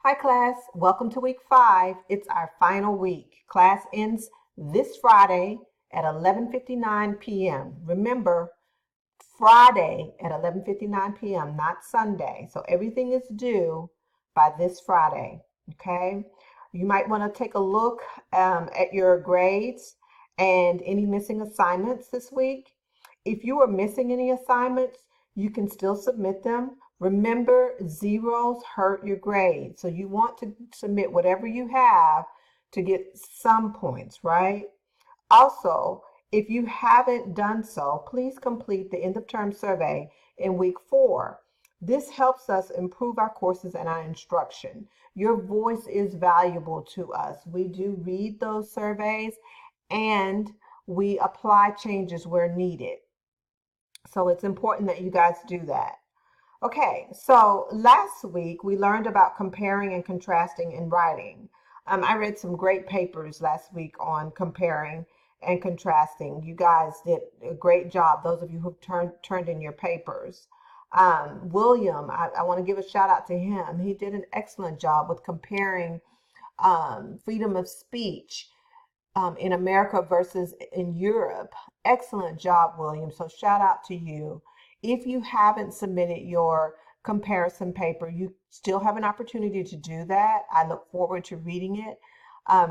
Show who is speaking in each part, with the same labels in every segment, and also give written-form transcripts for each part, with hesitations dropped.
Speaker 1: Hi class, welcome to week 5. It's our final week. Class ends this Friday at 11:59 p.m. Remember, Friday at 11:59 p.m., not Sunday. So everything is due by this Friday, okay? You might want to take a look at your grades and any missing assignments this week. If you are missing any assignments, you can still submit them. Remember, zeros hurt your grade. So you want to submit whatever you have to get some points, right? Also, if you haven't done so, please complete the end of term survey in week 4. This helps us improve our courses and our instruction. Your voice is valuable to us. We do read those surveys and we apply changes where needed. So it's important that you guys do that. Okay, so last week we learned about comparing and contrasting in writing. I read some great papers last week on comparing and contrasting. You guys did a great job, those of you who've turned in your papers. William, I want to give a shout out to him. He did an excellent job with comparing freedom of speech in America versus in Europe. Excellent job, William. So shout out to you. If you haven't submitted your comparison paper, you still have an opportunity to do that. I look forward to reading it.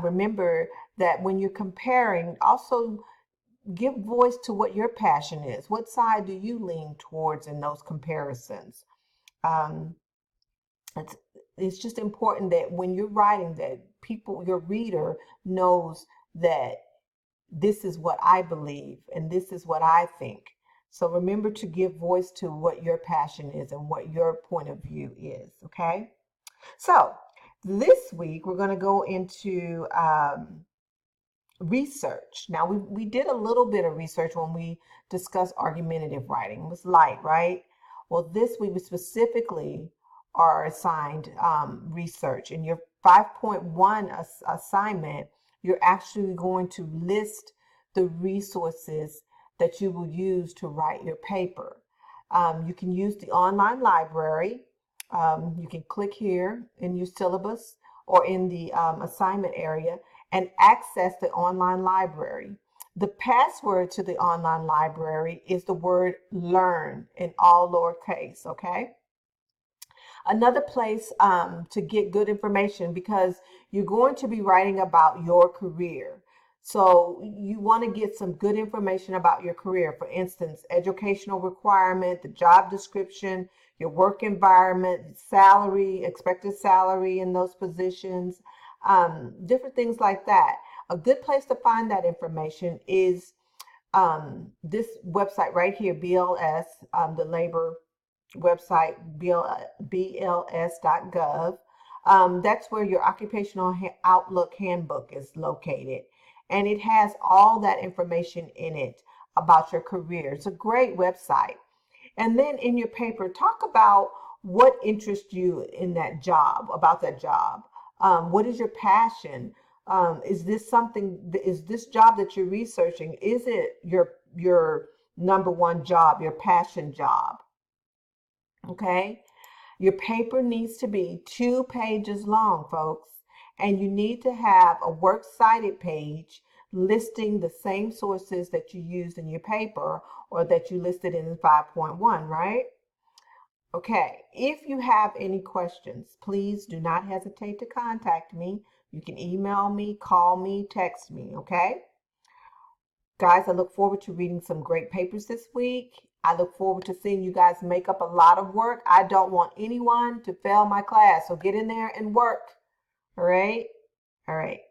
Speaker 1: Remember that when you're comparing, also give voice to what your passion is. What side do you lean towards in those comparisons? Um, it's, it's just important that when you're writing that people, your reader knows that this is what I believe and this is what I think. So remember to give voice to what your passion is and what your point of view is, okay? So this week we're going to go into research. Now we did a little bit of research when we discussed argumentative writing. It was light, right? Well, this week we specifically are assigned research. In your 5.1 assignment, you're actually going to list the resources that you will use to write your paper. You can use the online library. You can click here in your syllabus or in the assignment area and access the online library. The password to the online library is the word learn in all lowercase, okay? Another place to get good information, because you're going to be writing about your career. So you want to get some good information about your career. For instance, educational requirement, the job description, your work environment, salary, expected salary in those positions, different things like that. A good place to find that information is this website right here, BLS, the labor website, bls.gov. That's where your occupational outlook handbook is located. And it has all that information in it about your career. It's a great website. And then in your paper, talk about what interests you in that job, about that job. What is your passion? Is this job that you're researching, is it your number one job, your passion job? Okay. Your paper needs to be 2 pages long, folks, and you need to have a works cited page listing the same sources that you used in your paper or that you listed in 5.1, right? Okay, if you have any questions, please do not hesitate to contact me. You can email me, call me, text me, okay? Guys, I look forward to reading some great papers this week. I look forward to seeing you guys make up a lot of work. I don't want anyone to fail my class, so get in there and work. All right? All right.